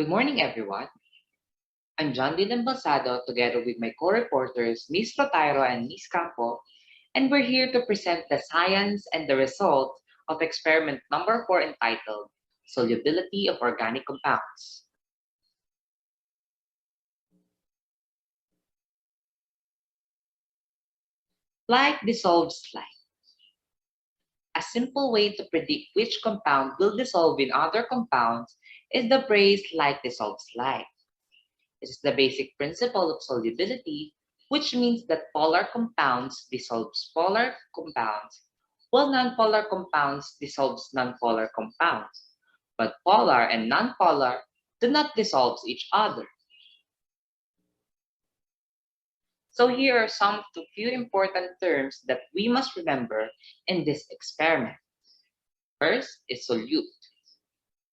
Good morning, everyone. I'm Dane Embalsado together with my co-reporters, Miss Rotairo and Miss Campo, and we're here to present the science and the result of experiment number 4 entitled Solubility of Organic Compounds. Light dissolves light. A simple way to predict which compound will dissolve in other compounds is the phrase light dissolves light. This is the basic principle of solubility, which means that polar compounds dissolves polar compounds, while nonpolar compounds dissolves nonpolar compounds. But polar and nonpolar do not dissolve each other. So here are some of the few important terms that we must remember in this experiment. First is solute,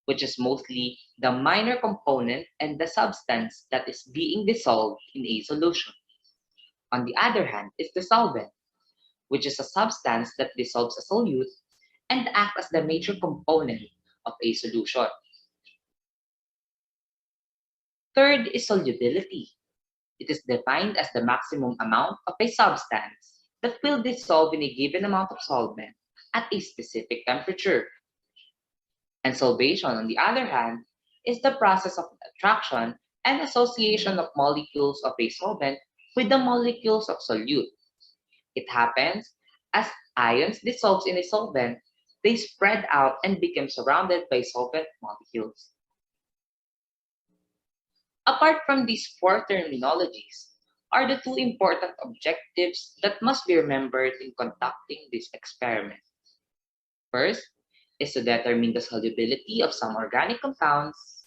which is mostly the minor component and the substance that is being dissolved in a solution. On the other hand, is the solvent, which is a substance that dissolves a solute and acts as the major component of a solution. Third is solubility. It is defined as the maximum amount of a substance that will dissolve in a given amount of solvent at a specific temperature. And solvation, on the other hand, is the process of attraction and association of molecules of a solvent with the molecules of solute. It happens as ions dissolve in a solvent, they spread out and become surrounded by solvent molecules. Apart from these four terminologies, are the two important objectives that must be remembered in conducting this experiment. First is to determine the solubility of some organic compounds,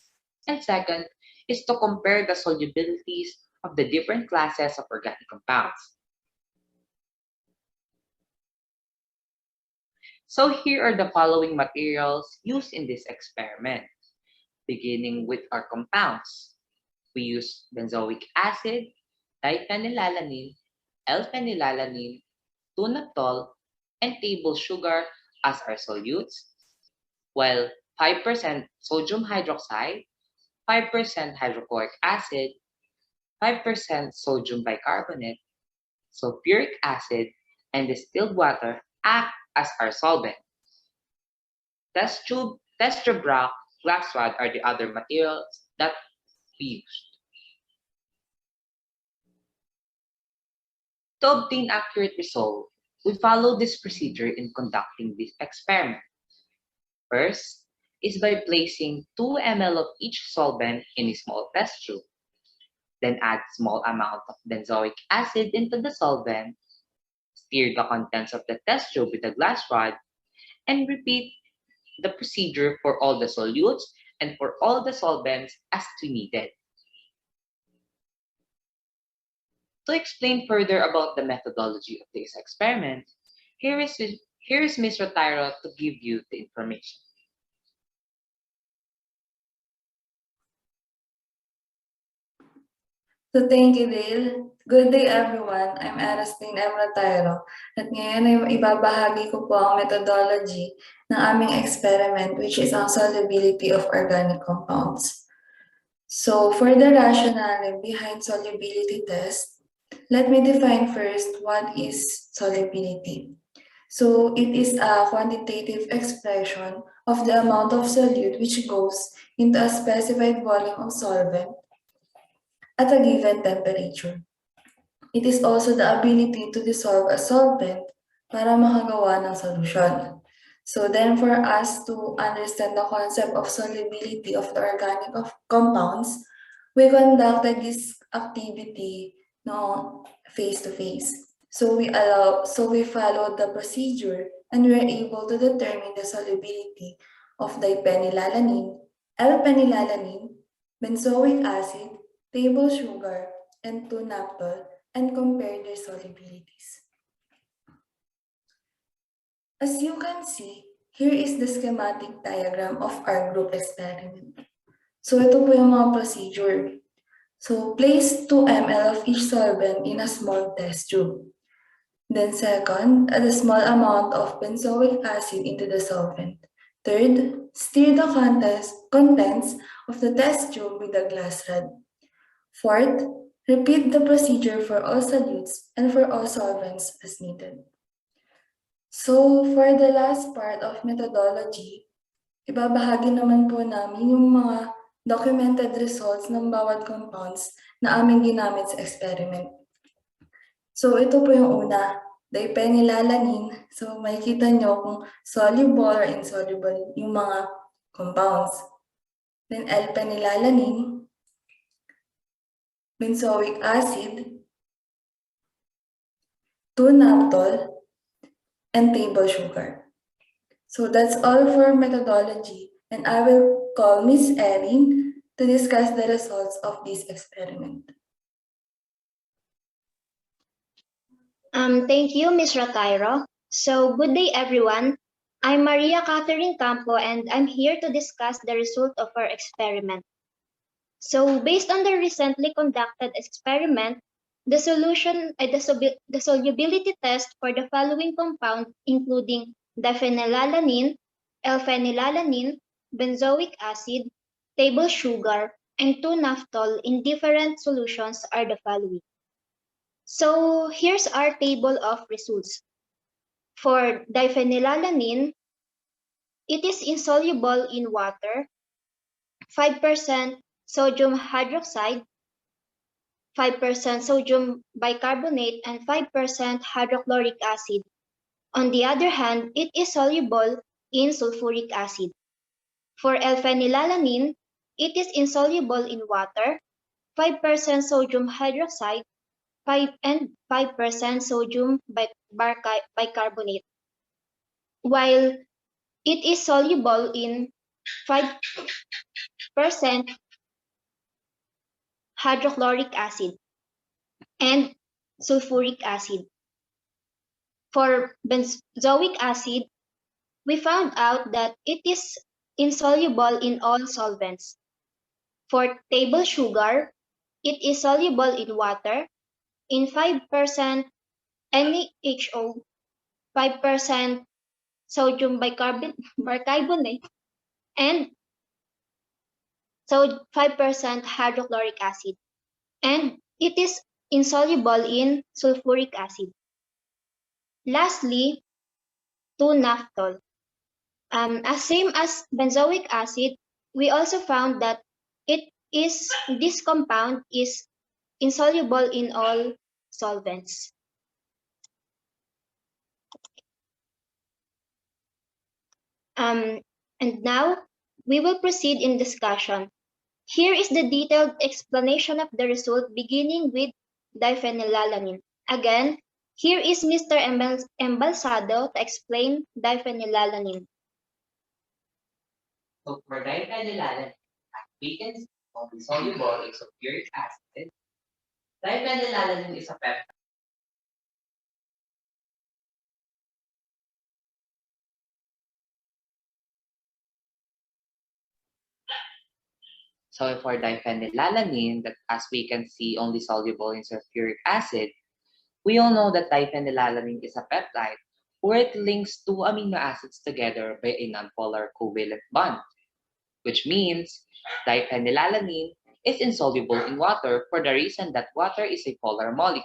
and second is to compare the solubilities of the different classes of organic compounds. So here are the following materials used in this experiment. Beginning with our compounds, we use benzoic acid, diphenylalanine, L-phenylalanine, 2-naphtol, and table sugar as our solutes, while 5% sodium hydroxide, 5% hydrochloric acid, 5% sodium bicarbonate, sulfuric acid, and distilled water act as our solvent. Test tube, test tube rock, glass rod are the other materials that we used. To obtain accurate result, we follow this procedure in conducting this experiment. First is by placing 2 ml of each solvent in a small test tube. Then add small amount of benzoic acid into the solvent, stir the contents of the test tube with a glass rod, and repeat the procedure for all the solutes and for all the solvents as we needed. To explain further about the methodology of this experiment, here is Ms. Rotairo to give you the information. So thank you, Dale. Good day, everyone. I'm Eros, Dane, Rotairo. At ngayon ay ibabahagi ko po ang methodology ng aming experiment, which is ang solubility of organic compounds. So for the rationale behind solubility test, let me define first what is solubility. So it is a quantitative expression of the amount of solute which goes into a specified volume of solvent at a given temperature. It is also the ability to dissolve a solvent para makagawa ng solution. So then for us to understand the concept of solubility of the organic compounds, we conducted this activity face-to-face. So we followed the procedure and we were able to determine the solubility of diphenylalanine, L-phenylalanine, benzoic acid, table sugar, and 2-naphtol, and compare their solubilities. As you can see, here is the schematic diagram of our group experiment. So ito po yung mga procedure. So place 2 ml of each solvent in a small test tube. Then second, add a small amount of benzoic acid into the solvent. Third, stir the contents of the test tube with a glass rod. Fourth, repeat the procedure for all solutes and for all solvents as needed. So, for the last part of methodology, ibabahagi naman po namin yung mga documented results ng bawat compounds na aming ginamit sa experiment. So, ito po yung una, diphenylalanin. So, makikita nyo kung soluble or insoluble yung mga compounds. Then, L-phenylalanin, benzoic acid, 2-naphtol, and table sugar. So that's all for methodology, and I will call Miss Erin to discuss the results of this experiment. Thank you, Ms. Rotairo. So, good day, everyone. I'm Maria Catherine Campo, and I'm here to discuss the result of our experiment. So, based on the recently conducted experiment, the solubility test for the following compound, including diphenylalanin, L-phenylalanin, benzoic acid, table sugar, and 2-naphtol in different solutions are the following. So here's our table of results. For diphenylalanin, it is insoluble in water, 5% sodium hydroxide, 5% sodium bicarbonate, and 5% hydrochloric acid. On the other hand, it is soluble in sulfuric acid. For L-phenylalanin, it is insoluble in water, 5% sodium hydroxide, 5% sodium bicarbonate, while it is soluble in 5% hydrochloric acid and sulfuric acid. For benzoic acid, we found out that it is insoluble in all solvents. For table sugar, it is soluble in water, in 5% NaHO, 5% sodium bicarbonate, and 5% hydrochloric acid. And it is insoluble in sulfuric acid. Lastly, 2-naphtol. As same as benzoic acid, we also found that this compound is insoluble in all solvents. And now we will proceed in discussion. Here is the detailed explanation of the result, beginning with diphenylalanin. Again, here is Mr. Embalsado to explain diphenylalanin. So for diphenylalanin, we can see soluble in sulfuric acid. Diphenylalanin is a peptide. So for diphenylalanin, that as we can see only soluble in sulfuric acid, we all know that diphenylalanin is a peptide where it links two amino acids together by a nonpolar covalent bond, which means diphenylalanin is insoluble in water for the reason that water is a polar molecule.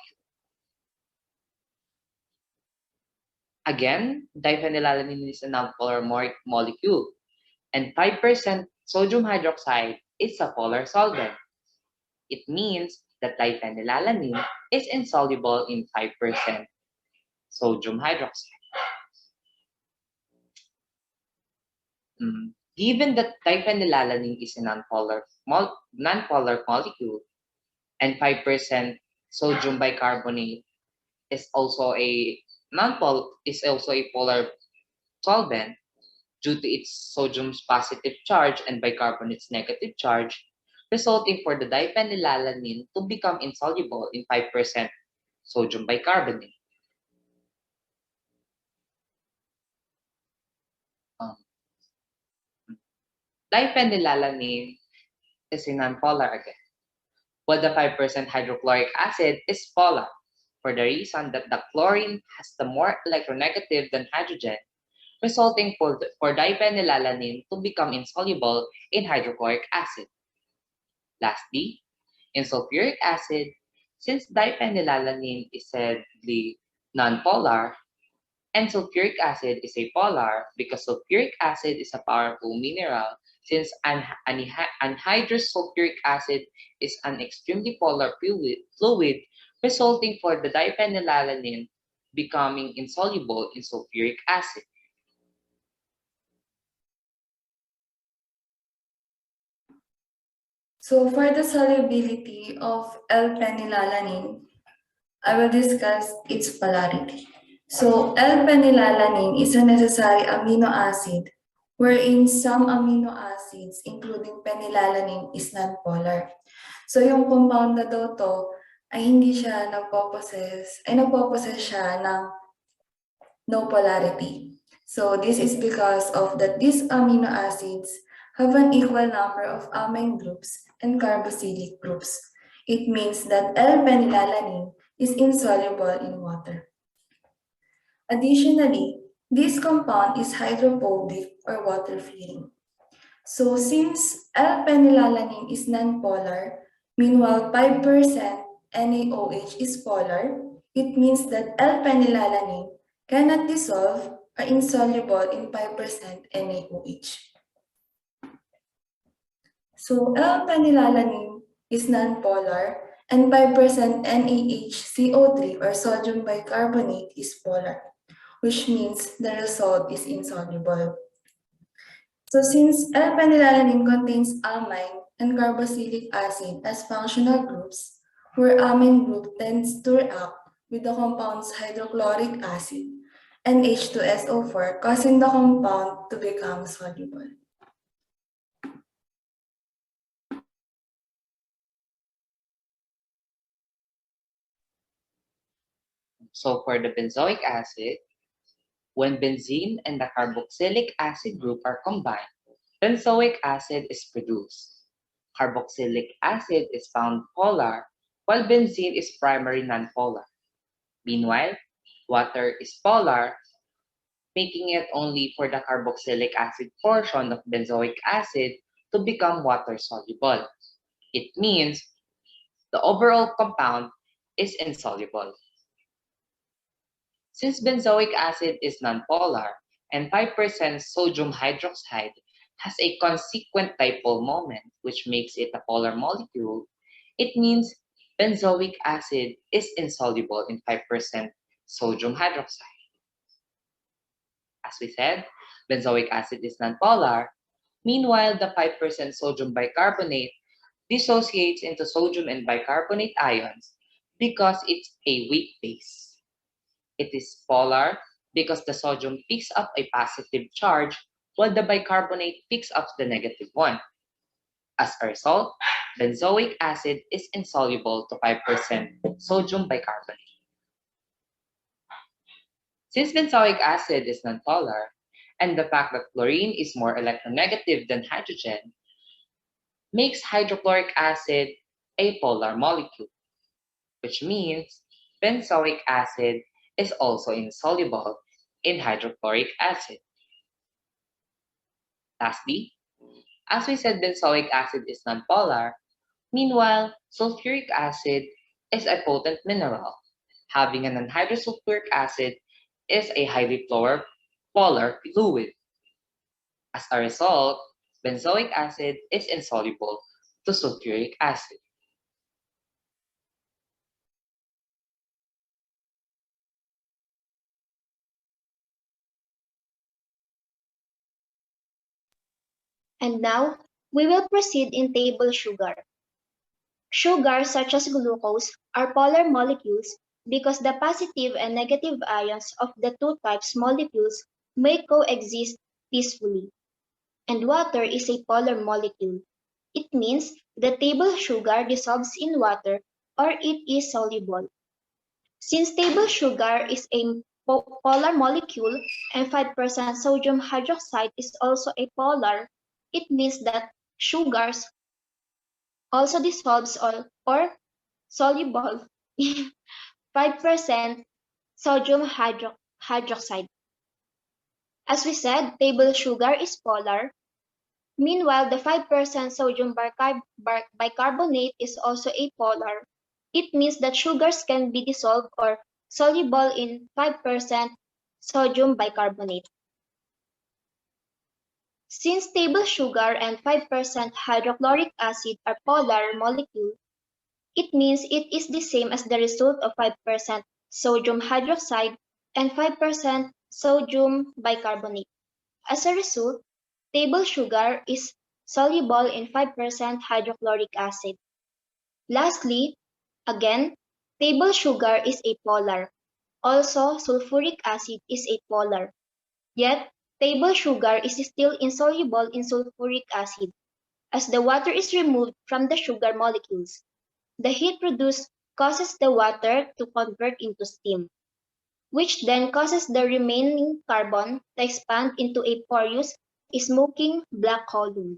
Again, diphenylalanin is a nonpolar molecule, and 5% sodium hydroxide is a polar solvent. It means that diphenylalanin is insoluble in 5% sodium hydroxide. Given that diphenylalanin is a nonpolar molecule and 5% sodium bicarbonate is also a polar solvent due to its sodium's positive charge and bicarbonate's negative charge, resulting for the diphenylalanin to become insoluble in 5% sodium bicarbonate. Diphenylalanin is a nonpolar again, while the 5% hydrochloric acid is polar, for the reason that the chlorine has the more electronegative than hydrogen, resulting for diphenylalanin to become insoluble in hydrochloric acid. Lastly, in sulfuric acid, since diphenylalanine is saidly nonpolar, and sulfuric acid is a polar because sulfuric acid is a powerful mineral since anhydrous sulfuric acid is an extremely polar fluid resulting for the diphenylalanine becoming insoluble in sulfuric acid. So for the solubility of L-phenylalanine, I will discuss its polarity. So L-phenylalanine is a necessary amino acid wherein some amino acids including phenylalanine is nonpolar. So yung compound na daw to ay hindi siya nagpo-possess siya ng no polarity. So this is because of that these amino acids have an equal number of amine groups and carboxylic groups. It means that L-phenylalanine is insoluble in water. Additionally, this compound is hydrophobic or water-fearing. So since L-phenylalanine is nonpolar, meanwhile 5% NaOH is polar, it means that L-phenylalanine cannot dissolve or insoluble in 5% NaOH. So L-phenylalanine is nonpolar and 5% NaHCO3 or sodium bicarbonate is polar, which means the result is insoluble. So since L-phenylalanine contains amine and carboxylic acid as functional groups, where amine group tends to react with the compound's hydrochloric acid and H2SO4, causing the compound to become soluble. So for the benzoic acid, when benzene and the carboxylic acid group are combined, benzoic acid is produced. Carboxylic acid is found polar, while benzene is primary nonpolar. Meanwhile, water is polar, making it only for the carboxylic acid portion of benzoic acid to become water soluble. It means the overall compound is insoluble. Since benzoic acid is nonpolar and 5% sodium hydroxide has a consequent dipole moment, which makes it a polar molecule, it means benzoic acid is insoluble in 5% sodium hydroxide. As we said, benzoic acid is nonpolar. Meanwhile, the 5% sodium bicarbonate dissociates into sodium and bicarbonate ions because it's a weak base. It is polar because the sodium picks up a positive charge while the bicarbonate picks up the negative one. As a result, benzoic acid is insoluble to 5% sodium bicarbonate. Since benzoic acid is nonpolar, and the fact that chlorine is more electronegative than hydrogen, makes hydrochloric acid a polar molecule, which means benzoic acid is also insoluble in hydrochloric acid. Lastly, as we said, benzoic acid is nonpolar. Meanwhile, sulfuric acid is a potent mineral. Having an anhydrous sulfuric acid is a highly polar fluid. As a result, benzoic acid is insoluble to sulfuric acid. And now, we will proceed in table sugar. Sugars such as glucose are polar molecules because the positive and negative ions of the two types molecules may coexist peacefully. And water is a polar molecule. It means the table sugar dissolves in water or it is soluble. Since table sugar is a polar molecule and 5% sodium hydroxide is also a polar, it means that sugars also dissolves or soluble in 5% sodium hydroxide. As we said, table sugar is polar, Meanwhile, the 5% sodium bicarbonate is also apolar. It means that sugars can be dissolved or soluble in 5% sodium bicarbonate. Since table sugar and 5% hydrochloric acid are polar molecules, it means it is the same as the result of 5% sodium hydroxide and 5% sodium bicarbonate. As a result, table sugar is soluble in 5% hydrochloric acid. Lastly, again, table sugar is apolar. Also, sulfuric acid is apolar. Yet, table sugar is still insoluble in sulfuric acid, as the water is removed from the sugar molecules. The heat produced causes the water to convert into steam, which then causes the remaining carbon to expand into a porous, smoking black column.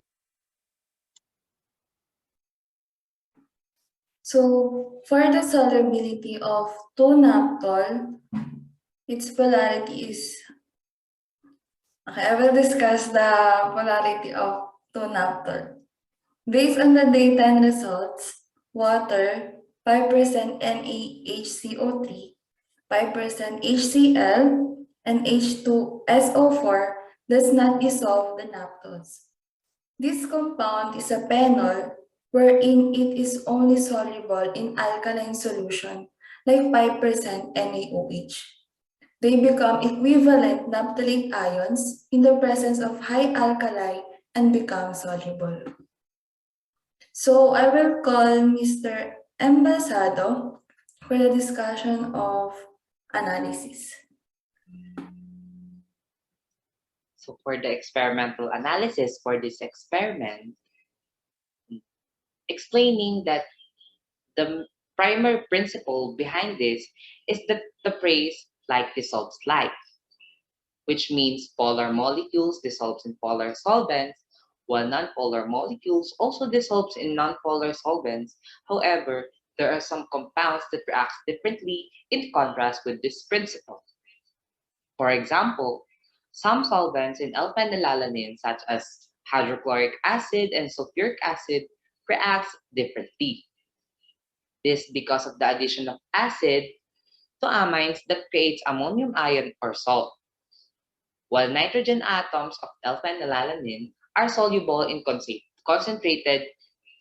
So for the solubility of 2-naphtol, its polarity is, okay, I will discuss the polarity of 2-naphtol. Based on the data and results, water, 5% NaHCO3, 5% HCl, and H2SO4 does not dissolve the naphthols. This compound is a phenol wherein it is only soluble in alkaline solution like 5% NaOH. They become equivalent naphthalate ions in the presence of high alkali and become soluble. So I will call Mr. Embalsado for the discussion of analysis. So for the experimental analysis for this experiment, explaining that the primary principle behind this is that the phrase like dissolves like, which means polar molecules dissolves in polar solvents, while nonpolar molecules also dissolves in nonpolar solvents. However, there are some compounds that react differently in contrast with this principle. For example, some solvents in L-phenylalanine, such as hydrochloric acid and sulfuric acid, reacts differently. This because of the addition of acid to amines that creates ammonium ion or salt, while nitrogen atoms of L-phenylalanine are soluble in concentrated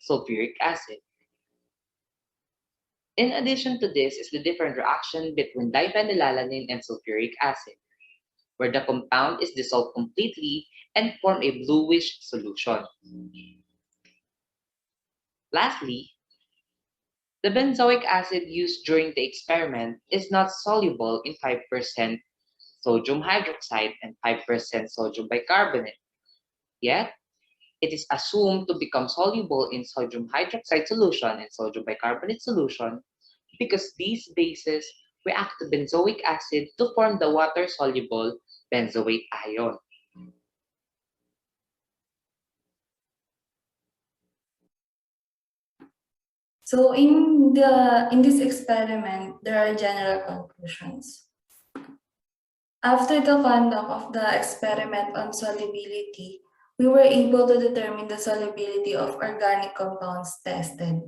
sulfuric acid. In addition to this is the different reaction between diphenylalanine and sulfuric acid, where the compound is dissolved completely and form a bluish solution. Lastly, the benzoic acid used during the experiment is not soluble in 5% sodium hydroxide and 5% sodium bicarbonate. Yet, it is assumed to become soluble in sodium hydroxide solution and sodium bicarbonate solution because these bases react to benzoic acid to form the water-soluble benzoate ion. So in this experiment, there are general conclusions. After the conduct of the experiment on solubility, we were able to determine the solubility of organic compounds tested.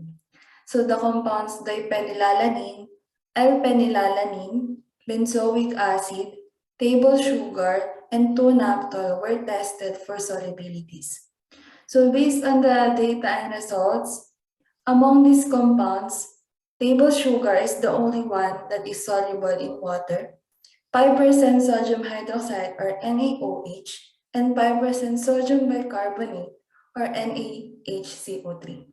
So the compounds diphenylalanine, L-phenylalanine, benzoic acid, table sugar, and 2-naphtol were tested for solubilities. So based on the data and results, among these compounds, table sugar is the only one that is soluble in water, 5% sodium hydroxide or NaOH, and 5% sodium bicarbonate or NaHCO3.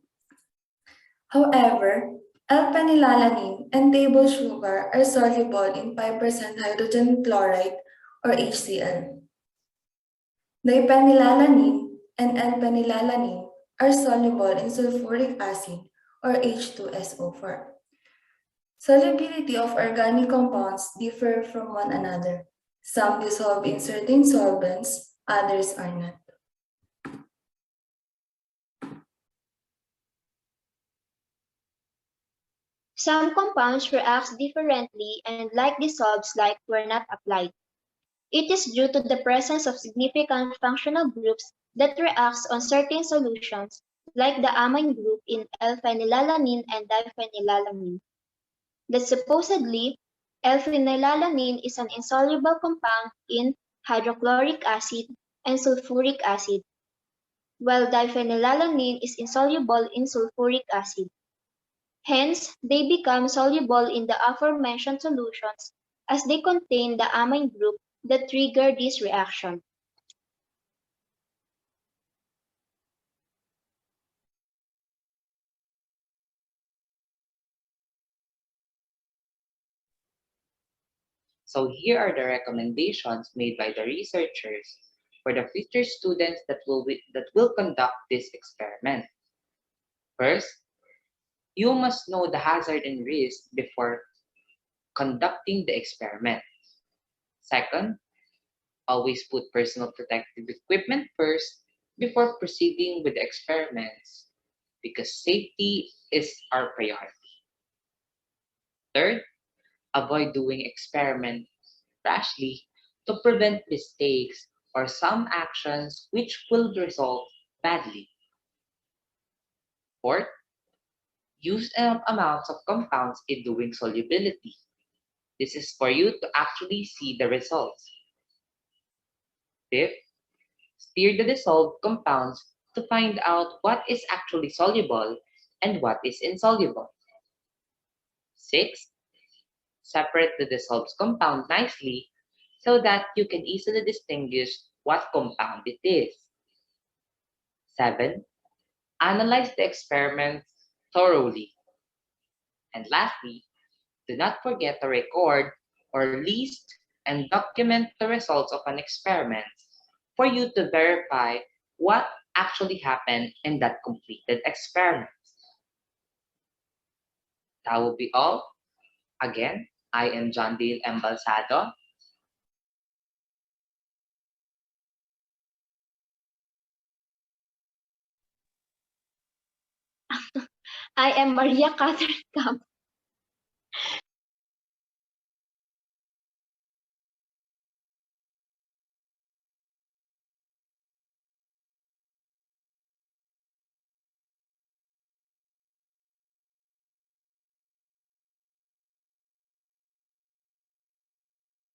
However, L-phenylalanine and table sugar are soluble in 5% hydrogen chloride or HCl. Diphenylalanine and L-phenylalanine are soluble in sulfuric acid or H2SO4. Solubility of organic compounds differ from one another. Some dissolve in certain solvents, others are not. Some compounds react differently and like dissolves were not applied. It is due to the presence of significant functional groups that reacts on certain solutions like the amine group in L-phenylalanine and diphenylalanine. That supposedly, L-phenylalanine is an insoluble compound in hydrochloric acid and sulfuric acid, while diphenylalanine is insoluble in sulfuric acid. Hence, they become soluble in the aforementioned solutions as they contain the amine group that trigger this reaction. So here are the recommendations made by the researchers for the future students that will conduct this experiment. First, you must know the hazard and risk before conducting the experiment. Second, always put personal protective equipment first before proceeding with the experiments because safety is our priority. Third, avoid doing experiments rashly to prevent mistakes or some actions which will result badly. Fourth, use enough amounts of compounds in doing solubility. This is for you to actually see the results. Fifth, stir the dissolved compounds to find out what is actually soluble and what is insoluble. Sixth, separate the dissolved compound nicely so that you can easily distinguish what compound it is. 7. Analyze the experiments thoroughly. And lastly, do not forget to record or list and document the results of an experiment for you to verify what actually happened in that completed experiment. That will be all. Again, I am Dale Embalsado. I am Maria Catherine Campo.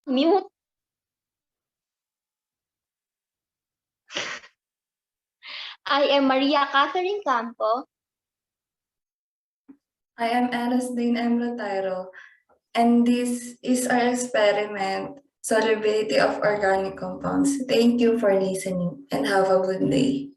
Mute. I am Maria Catherine Campo. I am Eros, Dane, Rotairo, and this is our experiment, Solubility of Organic Compounds. Thank you for listening and have a good day.